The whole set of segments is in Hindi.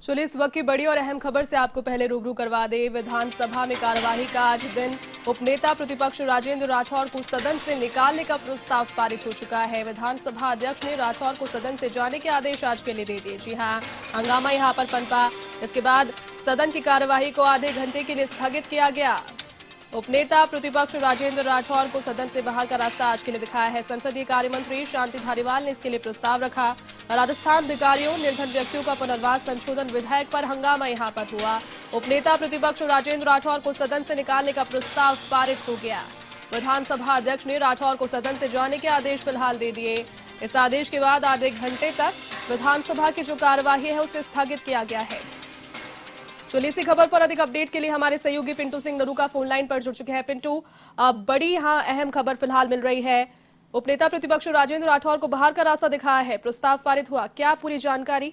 चलिए इस वक्त की बड़ी और अहम खबर से आपको पहले रूबरू करवा दे। विधानसभा में कार्यवाही का आज दिन। उपनेता प्रतिपक्ष राजेंद्र राठौर को सदन से निकालने का प्रस्ताव पारित हो चुका है। विधानसभा अध्यक्ष ने राठौर को सदन से जाने के आदेश आज के लिए दे दिए। जी हां, हंगामा यहां पर पनपा। इसके बाद सदन की कार्यवाही को आधे घंटे के लिए स्थगित किया गया। उपनेता प्रतिपक्ष राजेंद्र राठौर को सदन से बाहर का रास्ता आज के लिए दिखाया है। संसदीय कार्य मंत्री शांति धारीवाल ने इसके लिए प्रस्ताव रखा। राजस्थान भिखारियों निर्धन व्यक्तियों का पुनर्वास संशोधन विधेयक पर हंगामा यहां पर हुआ। उपनेता प्रतिपक्ष राजेंद्र राठौर को सदन से निकालने का प्रस्ताव पारित हो गया। विधानसभा अध्यक्ष ने राठौर को सदन से जाने के आदेश फिलहाल दे दिए। इस आदेश के बाद आधे घंटे तक विधानसभा की जो कार्यवाही है उसे स्थगित किया गया है। चलिए इसी खबर पर अधिक अपडेट के लिए हमारे सहयोगी पिंटू सिंह नरूका फोन लाइन पर जुड़ चुके हैं। पिंटू, बड़ी यहाँ अहम खबर फिलहाल मिल रही है। उपनेता प्रतिपक्ष राजेंद्र राठौर को बाहर का रास्ता दिखाया है, प्रस्ताव पारित हुआ, क्या पूरी जानकारी?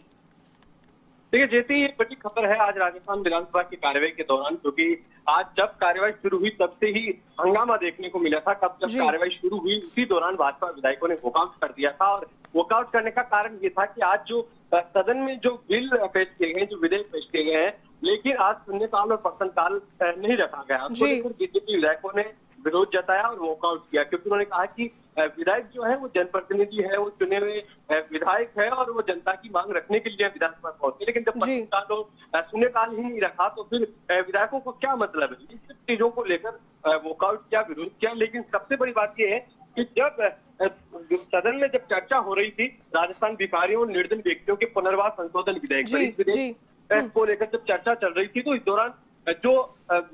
देखिए जैसे ये बड़ी खबर है आज राजस्थान विधानसभा की कार्यवाही के दौरान, क्योंकि आज जब कार्यवाही शुरू हुई तब से ही हंगामा देखने को मिला था। तब जब कार्यवाही शुरू हुई उसी दौरान भाजपा विधायकों ने वॉकआउट कर दिया था। और वॉकआउट करने का कारण ये था कि आज जो सदन में जो बिल पेश किए गए, जो विधेयक पेश किए गए हैं, लेकिन आज शून्यकाल और प्रश्नकाल नहीं रखा गया। बीजेपी विधायकों ने विरोध जताया और वॉकआउट किया, क्योंकि उन्होंने कहा कि विधायक जो है वो जनप्रतिनिधि है, वो चुने हुए विधायक है और वो जनता की मांग रखने के लिए विधानसभा पहुंचे। लेकिन जब प्रश्नकाल और शून्यकाल ही नहीं रखा तो फिर विधायकों को क्या मतलब है? इन सब चीजों को लेकर वॉकआउट किया, विरोध किया। लेकिन सबसे बड़ी बात यह है कि जब सदन में जब चर्चा हो रही थी राजस्थान भिखारियों और निर्धन व्यक्तियों के पुनर्वास संशोधन विधेयक को लेकर जब चर्चा चल रही थी, तो इस दौरान जो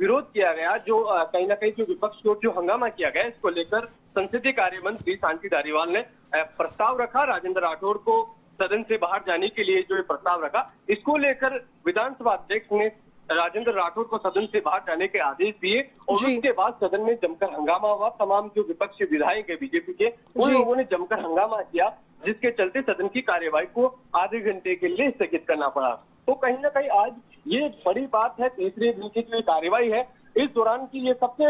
विरोध किया गया, जो कहीं ना कहीं जो विपक्ष को जो हंगामा किया गया, इसको लेकर संसदीय कार्य मंत्री शांति धारीवाल ने प्रस्ताव रखा। राजेंद्र राठौर को सदन से बाहर जाने के लिए जो प्रस्ताव रखा, इसको लेकर विधानसभा अध्यक्ष ने राजेंद्र राठौर को सदन से बाहर जाने के आदेश दिए और उसके बाद सदन में जमकर हंगामा हुआ। तमाम जो विपक्षी विधायक है बीजेपी के, उन लोगों ने जमकर हंगामा किया, जिसके चलते सदन की कार्यवाही को आधे घंटे के लिए स्थगित करना पड़ा। तो कहीं ना कहीं आज ये बड़ी बात है, तीसरे दिन की जो कार्यवाही है, इस दौरान की ये सबसे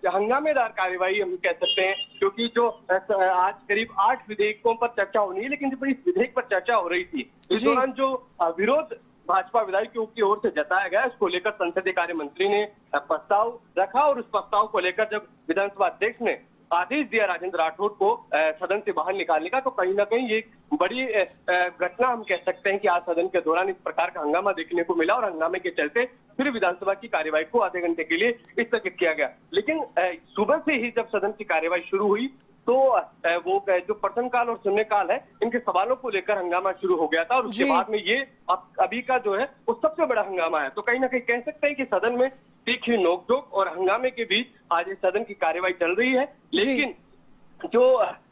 हंगामेदार कार्यवाही हम कह सकते हैं, क्योंकि जो आज करीब 8 विधेयकों पर चर्चा होनी है, लेकिन जब इस विधेयक पर चर्चा हो रही थी, इस दौरान जो विरोध भाजपा विधायकों की ओर से जताया गया, इसको लेकर संसदीय कार्य मंत्री ने प्रस्ताव रखा और उस प्रस्ताव को लेकर जब विधानसभा अध्यक्ष ने आदेश दिया राजेंद्र राठौर को सदन से बाहर निकालने का, तो कहीं ना कहीं ये बड़ी घटना हम कह सकते हैं कि आज सदन के दौरान इस प्रकार का हंगामा देखने को मिला और हंगामे के चलते फिर विधानसभा की कार्यवाही को आधे घंटे के लिए स्थगित किया गया। लेकिन सुबह से ही जब सदन की कार्यवाही शुरू हुई तो वो जो प्रश्नकाल और शून्यकाल है, इनके सवालों को लेकर हंगामा शुरू हो गया था और उसके बाद में ये अभी का जो है वो सबसे बड़ा हंगामा है। तो कहीं ना कहीं कह सकते हैं कि सदन में तीखी नोकझोंक और हंगामे के बीच आज इस सदन की कार्यवाही चल रही है। लेकिन जो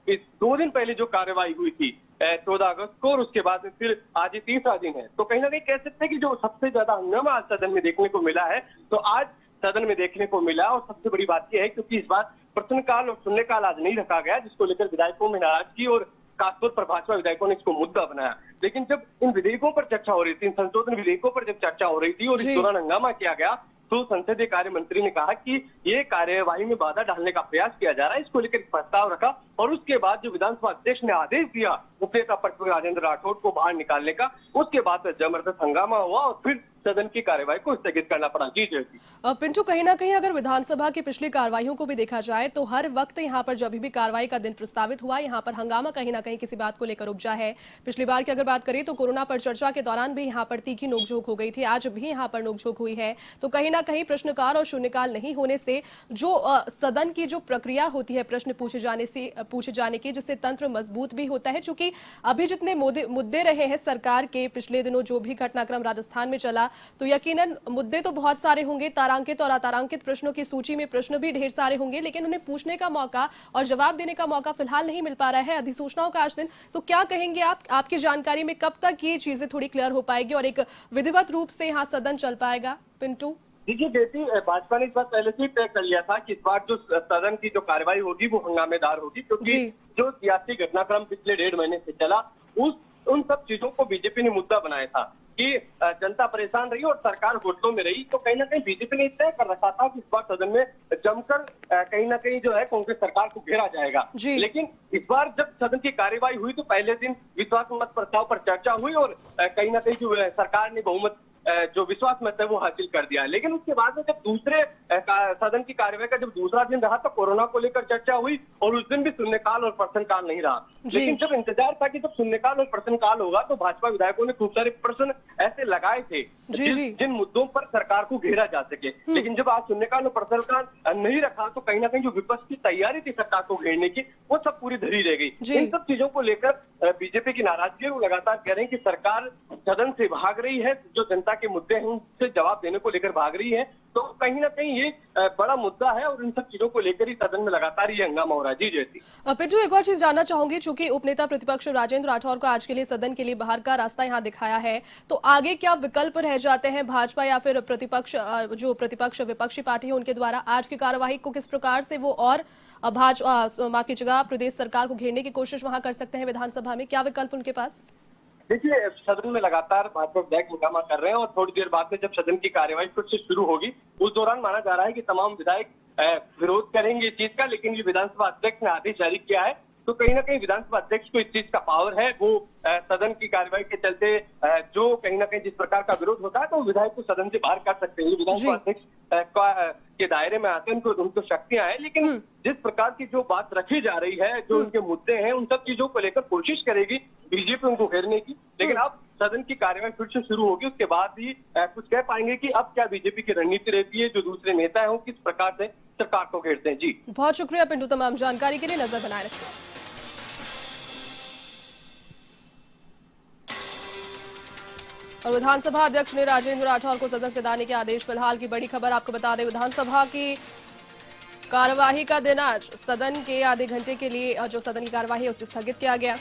इस 2 दिन पहले जो कार्यवाही हुई थी 14 अगस्त को, और उसके बाद फिर आज ये तीसरा दिन है, तो कहीं ना कहीं कह सकते हैं कि जो सबसे ज्यादा हंगामा आज सदन में देखने को मिला है, तो आज सदन में देखने को मिला। और सबसे बड़ी बात यह है क्योंकि इस बार प्रश्नकाल और शून्यकाल आज नहीं रखा गया, जिसको लेकर विधायकों में नाराजगी और खासतौर पर भाजपा विधायकों ने इसको मुद्दा बनाया। लेकिन जब इन विधेयकों पर चर्चा हो रही थी, इन संशोधन विधेयकों पर जब चर्चा हो रही थी और इस दौरान हंगामा किया गया, तो संसदीय कार्य मंत्री ने कहा कि ये कार्यवाही में बाधा डालने का प्रयास किया जा रहा है, इसको लेकर प्रस्ताव रखा। और उसके बाद जो विधानसभा अध्यक्ष ने आदेश दिया उपनेता प्रतिपक्ष राजेंद्र राठौर को बाहर निकालने का, उसके बाद जबरदस्त हंगामा हुआ और फिर सदन की कार्यवाही को स्थगित करना पड़ा। जी जयती। पिंटू, कहीं ना कहीं अगर विधानसभा की पिछली कार्यवाहियों को भी देखा जाए तो हर वक्त यहाँ पर जब भी कार्रवाई का दिन प्रस्तावित हुआ, यहाँ पर हंगामा कहीं ना कहीं किसी बात को लेकर उपजा है। पिछली बार की अगर बात करें तो कोरोना पर चर्चा के दौरान भी यहाँ पर तीखी नोकझोंक हो गई थी, आज भी यहाँ पर नोकझोंक हुई है। तो कहीं ना कहीं प्रश्नकाल और शून्यकाल नहीं होने से जो सदन की जो प्रक्रिया होती है प्रश्न पूछे जाने की, जिससे तंत्र मजबूत भी होता है। चूंकि अभी जितने मुद्दे रहे हैं सरकार के, पिछले दिनों जो भी घटनाक्रम राजस्थान में चला, तो यकीनन मुद्दे तो बहुत सारे होंगे, तारांकित और अतारांकित प्रश्नों की सूची में प्रश्न भी ढेर सारे होंगे, लेकिन उन्हें पूछने का मौका और जवाब देने का मौका फिलहाल नहीं मिल पा रहा है। अधिसूचनाओं का आज दिन, तो क्या कहेंगे आप, आपकी जानकारी में कब तक ये चीजें थोड़ी क्लियर हो पाएगी और एक विधिवत रूप से यहाँ सदन चल पाएगा? पिंटू, देखिए बेटी, भाजपा ने इस बार पहले से ही तय कर लिया था कि इस बार जो सदन की जो कार्यवाही होगी वो हंगामेदार होगी, क्योंकि जो सियासी घटनाक्रम पिछले 1.5 महीने से चला उन सब चीजों को बीजेपी ने मुद्दा बनाया था कि जनता परेशान रही और सरकार घुटनों में रही। तो कहीं ना कहीं बीजेपी ने तय कर रखा था कि इस बार सदन में जमकर कहीं ना कहीं जो है कांग्रेस सरकार को घेरा जाएगा। लेकिन इस बार जब सदन की कार्यवाही हुई तो पहले दिन विश्वास मत प्रस्ताव पर चर्चा हुई और कहीं ना कहीं जो सरकार ने बहुमत जो विश्वास मत है वो हासिल कर दिया। लेकिन उसके बाद में जब दूसरे सदन की कार्यवाही का जब दूसरा दिन रहा तो कोरोना को लेकर चर्चा हुई और उस दिन भी शून्यकाल और प्रश्नकाल नहीं रहा। लेकिन जब इंतजार था कि जब शून्यकाल और प्रश्नकाल होगा तो भाजपा विधायकों ने खूब सारे प्रश्न ऐसे लगाए थे जिन मुद्दों पर सरकार को घेरा जा सके। लेकिन जब आज शून्यकाल और प्रश्नकाल नहीं रखा तो कहीं ना कहीं जो विपक्ष की तैयारी थी सरकार को घेरने की वो सब पूरी धरी रह गई। इन सब चीजों को लेकर बीजेपी की नाराजगी है। वो लगातार कह रहे हैं कि सरकार सदन से भाग रही है, जो जनता के मुद्दे हैं उनसे जवाब देने को लेकर भाग रही है। तो कहीं ना कहीं ये बड़ा मुद्दा है और इन सब चीजों को लेकर ही सदन में लगातार ये हंगामा हो रहा है। जी जैसी पिंटू, एक और चीज जानना चाहूंगी, चूंकि उपनेता प्रतिपक्ष राजेंद्र राठौर को आज के लिए सदन के लिए बाहर का रास्ता यहाँ दिखाया है, तो आगे क्या विकल्प रह जाते हैं भाजपा या फिर प्रतिपक्ष जो प्रतिपक्ष विपक्षी पार्टी है उनके द्वारा आज की कार्यवाही को किस प्रकार से वो और माफ कीजिएगा प्रदेश सरकार को घेरने की कोशिश वहां कर सकते हैं विधानसभा में? क्या विकल्प उनके पास? देखिए, सदन में लगातार भाजपा विधायक हंगामा कर रहे हैं और थोड़ी देर बाद में जब सदन की कार्यवाही फिर से शुरू होगी उस दौरान माना जा रहा है कि तमाम विधायक विरोध करेंगे इस चीज का। लेकिन ये विधानसभा अध्यक्ष ने आदेश जारी किया है तो कहीं ना कहीं विधानसभा अध्यक्ष को इस चीज का पावर है। वो सदन की कार्यवाही के चलते जो कहीं ना कहीं जिस प्रकार का विरोध होता है तो विधायक को सदन से बाहर कर सकते हैं। विधानसभा अध्यक्ष के दायरे में आते हैं, उनको शक्तियां हैं। लेकिन जिस प्रकार की जो बात रखी जा रही है, जो उनके मुद्दे हैं, उन सब चीजों को लेकर कोशिश करेगी बीजेपी उनको घेरने की। लेकिन अब सदन की कार्यवाही फिर से शुरू होगी, उसके बाद ही कुछ कह पाएंगे कि अब क्या बीजेपी की रणनीति रहती है, जो दूसरे नेता है वो किस प्रकार से सरकार को घेरते हैं। जी बहुत शुक्रिया पिंटू, तमाम जानकारी के लिए। नजर बनाए रखें। और विधानसभा अध्यक्ष ने राजेंद्र राठौर को सदन से हटाने के आदेश। फिलहाल की बड़ी खबर आपको बता दें, विधानसभा की कार्यवाही का दिन आज सदन के आधे घंटे के लिए जो सदन की कार्यवाही है उसे स्थगित किया गया।